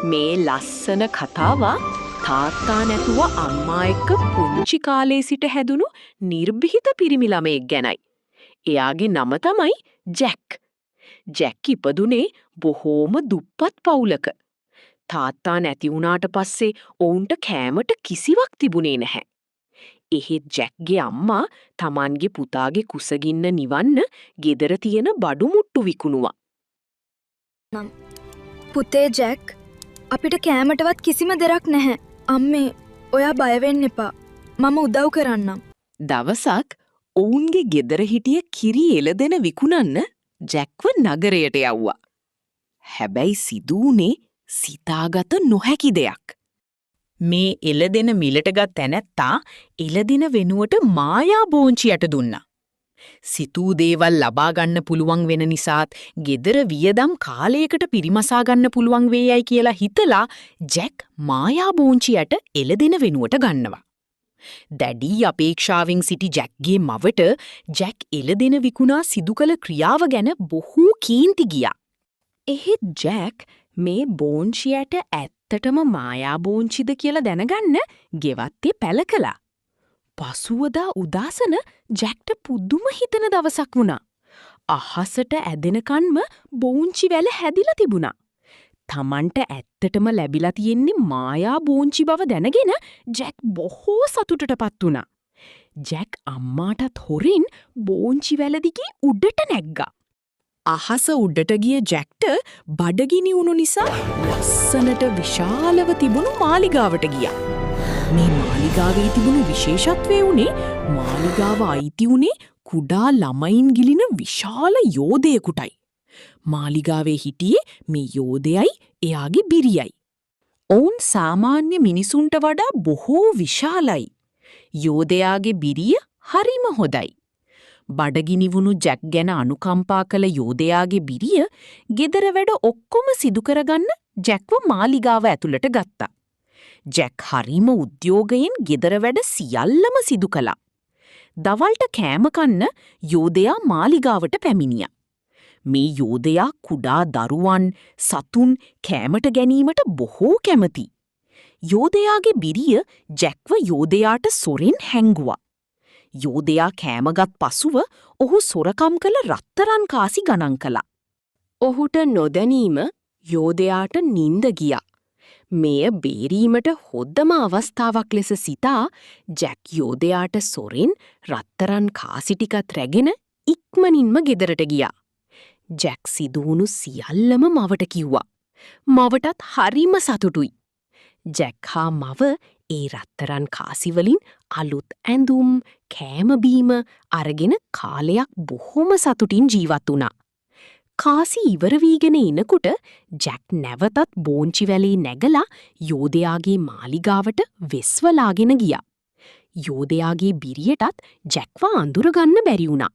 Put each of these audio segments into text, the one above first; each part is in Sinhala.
මේ ලස්සන කතාව තාත්තා නැතුව අම්මා එක්ක පුංචි කාලේ සිට හැදුණු නිර්භීත පිරිමි ළමයෙක් ගැනයි. එයාගේ නම තමයි ජැක්. ජැක් ඉපදුනේ බොහෝම දුප්පත් පවුලක. තාත්තා නැති වුණාට පස්සේ ඔවුන්ට කෑමට කිසිවක් තිබුණේ නැහැ. එහෙත් ජැක්ගේ අම්මා තමන්ගේ පුතාගේ කුසගින්න නිවන්න ගෙදර තියෙන බඩු මුට්ටු විකුණුවා. පුතේ ජැක්, අපිට කෑමටවත් කිසිම දෙයක් නැහැ. අම්මේ, ඔයා බය වෙන්න එපා. මම උදව් කරන්නම්. දවසක් ඔවුන්ගේ ගෙදර හිටිය කිරි එළදෙන විකුණන්න ජැක්ව නගරයට යවුවා. හැබැයි සිදුවුනේ සිතාගත නොහැකි දෙයක්. මේ එළදෙන මිලටගත් තැනැත්තා එළදෙන වෙනුවට මායා බෝංචියට දුන්නා. සිතූ දේවල් ලබා ගන්න පුළුවන් වෙන නිසාත් ගෙදර වියදම් කාලයකට පිරිමසා ගන්න පුළුවන් වේයයි කියලා හිතලා ජැක් මායා බෝංචියට එළදෙන වෙනුවට ගන්නවා. දැඩි අපේක්ෂාවෙන් සිටි ජැක්ගේ මවට ජැක් එළදෙන විකුණා සිදු කළ ක්‍රියාව ගැන බොහෝ කීන්ති ගියා. එහෙත් ජැක් මේ බෝංචියට ඇත්තටම මායා බෝංචිද කියලා දැනගන්න ගෙවත්තේ පැල කළා. පසුවදා උදාසන ජැක්ට පුදුම හිතන දවසක් වුණා. අහසට ඇදෙනකන්ම බෝංචි වැල හැදිලා තිබුණා. තමන්ට ඇත්තටම ලැබිලා තියෙන්නේ මායා බෝංචි බව දැනගෙන ජැක් බොහෝ සතුටටපත් වුණා. ජැක් අම්මාටත් හොරින් බෝංචි වැල දිගේ උඩට නැග්ගා. අහස උඩට ගිය ජැක්ට බඩගිනි වුණු නිසා ලස්සනට විශාලව තිබුණු මාලිගාවට ගියා. මේ මාලිගාවේ තිබුණු විශේෂත්වය වුණේ මාලිගාව අයිති වුණේ කුඩා ළමයින් ගිලින විශාල යෝධයෙකුටයි. මාලිගාවේ හිටියේ මේ යෝධයයි එයාගේ බිරියයි. ඔවුන් සාමාන්‍ය මිනිසුන්ට වඩා බොහෝ විශාලයි. යෝධයාගේ බිරිය හරිම හොඳයි. බඩගිනි වුණු ජැක් ගැන අනුකම්පා කළ යෝධයාගේ බිරිය ගෙදර වැඩ ඔක්කොම සිදු කරගන්න ජැක්ව මාලිගාව ඇතුළට ගත්තා. ජැක් හරිම උද්‍යෝගයෙන් ගෙදර වැඩ සියල්ලම සිදු කළා. දවල්ට කෑම කන්න යෝධයා මාලිගාවට පැමිණියා. මේ යෝධයා කුඩා දරුවන් සතුන් කෑමට ගැනීමට බොහෝ කැමති. යෝධයාගේ බිරිය ජැක්ව යෝධයාට සොරෙන් හැංගුවා. යෝධයා කෑමගත් පසුව ඔහු සොරකම් කළ රත්තරන් කාසි ගණන් කළා. ඔහුට නොදැනීම යෝධයාට නින්ද ගියා. මෙය බේරීමට හොද්දම අවස්ථාවක් ලෙස සිතා ජැක් යෝධයාට සොරෙන් රත්තරන් කාසි ටිකත් රැගෙන ඉක්මනින්ම ගෙදරට ගියා. ජැක් සිදුවුණු සියල්ලම මවට කිව්වා. මවටත් හරිම සතුටුයි. ජැක් හා මව ඒ රත්තරන් කාසිවලින් අලුත් ඇඳුම් කෑමබීම අරගෙන කාලයක් බොහොම සතුටින් ජීවත් වුණා. කාසි ඉවර වීගෙන එනකොට ජැක් නැවතත් බෝංචි වැලේ නැගලා යෝධයාගේ මාලිගාවට වෙස්වලාගෙන ගියා. යෝධයාගේ බිරියටත් ජැක්ව අඳුරගන්න බැරි වුණා.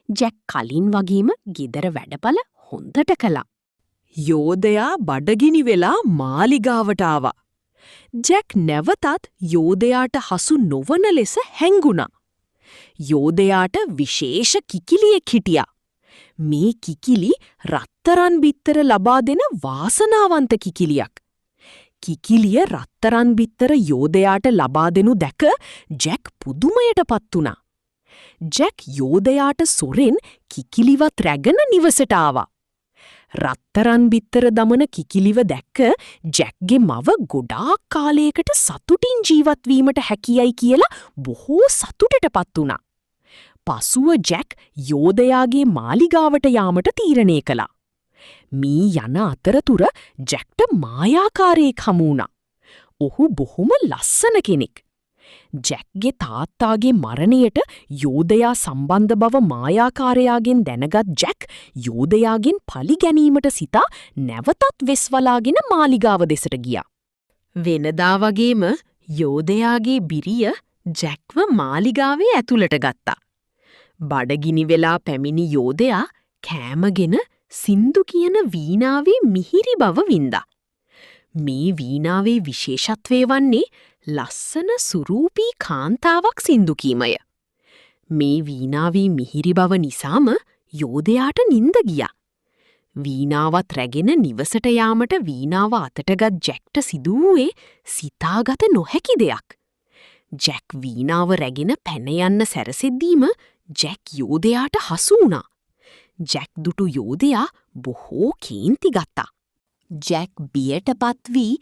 ජැක් කලින් වගේම ගෙදර වැඩපළ හොඳට කළා. යෝධයා බඩගිනි වෙලා මාලිගාවට ආවා. ජැක් නැවතත් යෝධයාට හසු නොවන ලෙස හැංගුණා. යෝධයාට විශේෂ කිකිලියෙක් හිටියා. මේ කිකිලි රත්තරන් බිත්තර ලබා දෙන වාසනාවන්ත කිකිලියක්. කිකිලිය රත්තරන් බිත්තර යෝධයාට ලබා දෙනු දැක ජැක් පුදුමයටපත් වුණා. ජැක් යෝධයාට සොරෙන් කිකිලිවත් රැගෙන නිවසට ආවා. රත්තරන් බිත්තර දමන කිකිලිව දැක්ක ජැක්ගේ මව ගොඩාක් කාලයකට සතුටින් ජීවත්වීමට හැකියයි කියලා බොහෝ සතුටටපත් වුණා. පසුව ජැක් යෝධයාගේ මාලිගාවට යාමට තීරණය කළා. මී යන අතරතුර ජැක්ට මායාකාරයෙක් හමු වුණා. ඔහු බොහොම ලස්සන කෙනෙක්. ජැක්ගේ තාත්තාගේ මරණයට යෝධයා සම්බන්ධ බව මායාකාරයාගෙන් දැනගත් ජැක් යෝධයාගෙන් පලි ගැනීමට සිතා නැවතත් වෙස්වලාගෙන මාලිගාව දෙසට ගියා. වෙනදා වගේම යෝධයාගේ බිරිය ජැක්ව මාලිගාවේ ඇතුළට ගත්තා. බඩගිනි වෙලා පැමිණි යෝධයා කෑමගෙන සින්දු කියන වීණාවේ මිහිරි බව වින්දා. මේ වීණාවේ විශේෂත්වය වන්නේ ලස්සන සුරූපී කාන්තාවක් සින්දු කීමය. මේ වීණාවේ මිහිරි බව නිසාම යෝධයාට නින්ද ගියා. වීණාවත් රැගෙන නිවසට යාමට වීණාව අතටගත් ජැක්ට සිදුවූයේ සිතාගත නොහැකි දෙයක්. ජැක් වීණාව රැගෙන පැන යන්න සැරසෙද්දීම ජැක් යෝධයාට හසු වුණා. ජැක් දුටු යෝධයා බොහෝ කේන්ති ගත්තා. ජැක් බියටපත් වී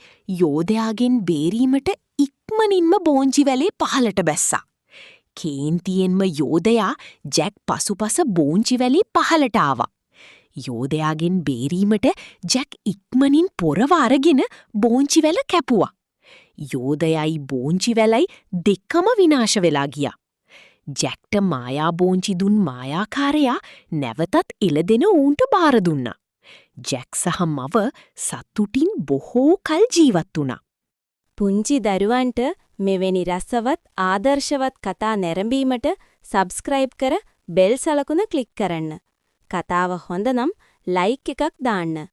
යෝධයාගෙන් බේරීමට ඉක්මනින්ම බෝංචි වැලේ පහලට බැස්සා. කේන්තියෙන්ම යෝධයා ජැක් පසුපස බෝංචි වැලේ පහලට ආවා. යෝධයාගෙන් බේරීමට ජැක් ඉක්මනින් පොරව අරගෙන බෝංචි වැල කැපුවා. යෝධයයි බෝංචි වැලයි දෙකම විනාශ වෙලා ගියා. ජැක්ට මායා බෝංචි දුන් මායාකාරයා නැවතත් එළදෙන ඌන්ට බාර දුන්නා. ජැක් සහ මව සතුටින් බොහෝ කල් ජීවත් වුණා. පුංචි දරුවන්ට මෙවැනි රසවත් ආදර්ශවත් කතා නැරඹීමට සබ්ස්ක්‍රයිබ් කර බෙල් සලකුණ ක්ලික් කරන්න. කතාව හොඳ නම් ලයික් එකක් දාන්න.